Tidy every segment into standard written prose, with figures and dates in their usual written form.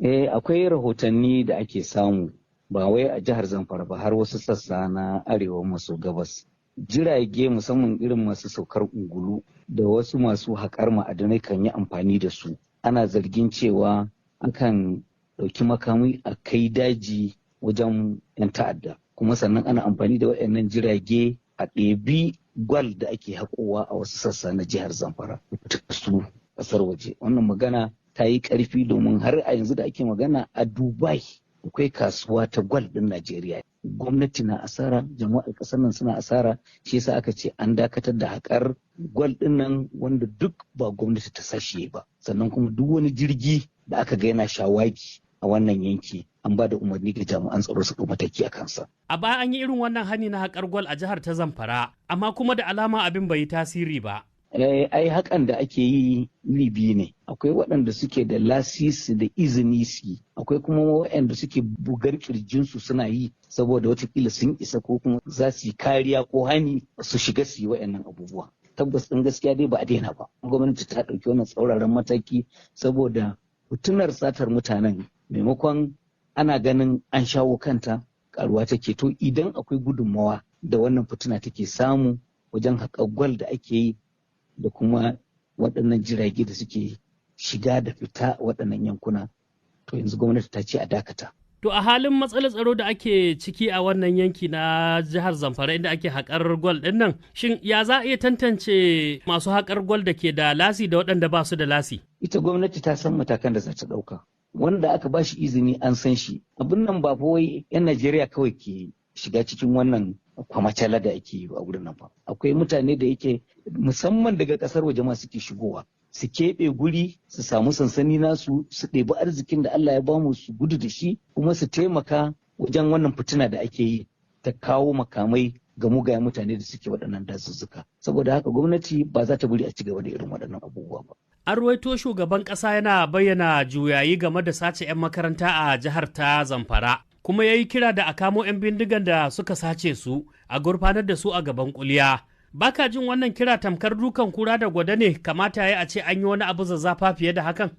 Akwai rahotanni da ake samu ba wai a jihar Zamfara ba har wasu sassa na arewa maso gabas. Jirage musamman irin masu saukar ungulu da wasu masu haƙar ma'adanai kan yi amfani da su. Ana zargin cewa akan ɗauki makami a kai daji wajen 'yan ta'adda. Kuma sannan ana amfani da waɗannan jirage a ɗebi gwal da ake haƙowa a wasu sassa na jihar Zamfara su ƙasar waje. Wannan magana ta yi ƙarfi domin har a yanzu da ake magana a Dubai akwai kasuwa ta gwal ɗin Najeriya. Gwamnati na asara, jama'ar ƙasar nan suna asara, shi yasa aka ce an dakatar da haƙar gwal ɗin nan wanda duk ba gwamnati ta sashe ba. Sannan kuma duk wani jirgi da aka ga yana shawagi a wannan yanki an ba da umarni ga jami'an tsaro su ɗau mataki a kansa. A baya an yi irin wannan hani na haƙar gwal a jihar ta Zamfara, amma kuma da alama abin bai yi tasiri ba. Ai hakan da ake yi iri biyu ne. Akwai waɗanda suke da lasisi da izini su, akwai kuma waɗanda suke bugar kirjinsu suna yi saboda watakila sun isa ko kuma za su yi kariya ko hani su shiga su yi waɗannan abubuwa. Tabbas ɗin gaskiya dai ba a daina ba. Gwamnati ta ɗauki wannan tsauraran mataki saboda fitinar satar mutanen maimakon ana ganin an shawo kanta karuwa take. To idan akwai gudunmawa da wannan fitina take samu wajen haƙar gwal da ake yi da kuma waɗannan jirage da suke shiga da fita waɗannan yankuna, to yanzu gwamnati ta ce a dakata. To a halin matsalar tsaro da ake ciki a wannan yanki na jihar Zamfara inda ake haƙar gwal ɗin nan, shin ya za a iya tantance masu haƙar gwal da ke da lasi da waɗanda ba su da lasi? Ita gwamnati ta san matakan da za ta ɗauka. Wanda aka ba shi izini an san shi. Abin nan ba wai 'yan Najeriya kawai ke shiga cikin wannan kwamacala da ake yi a wurin nan ba. Akwai mutane da yake musamman daga ƙasar waje ma suke shigowa. Su keɓe guri, su samu sansani nasu, su ɗebi arzikin da Allah ya bamu su gudu da shi, kuma su taimaka wajen wannan fitina da ake yi ta kawo makamai ga mugayen mutane da suke waɗannan dazuzzuka. Saboda haka gwamnati ba za ta bari a ci gaba da irin waɗannan abubuwa ba. An ruwaito shugaban ƙasa yana bayyana juyayi game da sace 'yan makaranta a jihar ta Zamfara. Kuma ya yi kira da a kamo 'yan bindigan da suka sace su a gurfanar da su a gaban kuliya. Baka jin wannan kira tamkar dukan kura da gwada ne, kamata ya a ce an yi wani abu zazzafa fiye da hakan?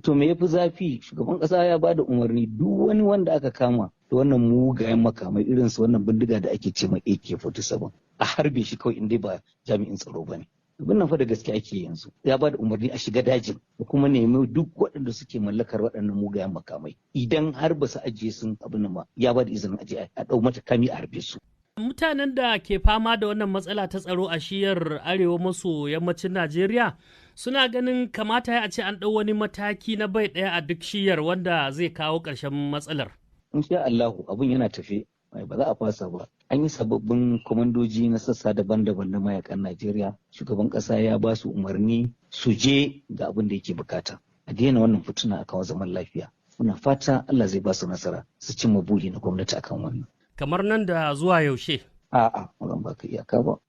To me yafi zafi? Shugaban ƙasa ya ba da umarni duk wani wanda aka kama da wannan mugayen makamai irin su wannan bindiga da ake ce ma AK-47 a harbe shi kawai in dai ba jami'in tsaro ba ne. Abin nan fa da gaske ake yanzu. Ya ba da umarni a shiga dajin da kuma nemi duk waɗanda suke mallakar waɗannan mugayen makamai. Idan har ba su ajiye sun abin nan ba, ya ba da izinin ajiye a ɗau mata kami a harbe su. Mutanen da ke fama da wannan matsala ta tsaro a shiyar arewa maso yammacin Najeriya suna ganin kamata a ce an ɗau wani mataki na bai ɗaya a duk shiyar wanda zai kawo ƙarshen matsalar. Insha Allahu abin yana tafe, ba za a fasa ba. An yi sababbin kwamandoji na sassa daban-daban na mayakan Najeriya. Shugaban ƙasa ya ba su umarni su je ga abin da yake bukata. A daina wannan fituna a kawo zaman lafiya. Muna fata Allah zai ba su nasara su cimma buri na gwamnati akan wannan. Kamar nan da zuwa yaushe? A'a, ba zan baka iyaka ba.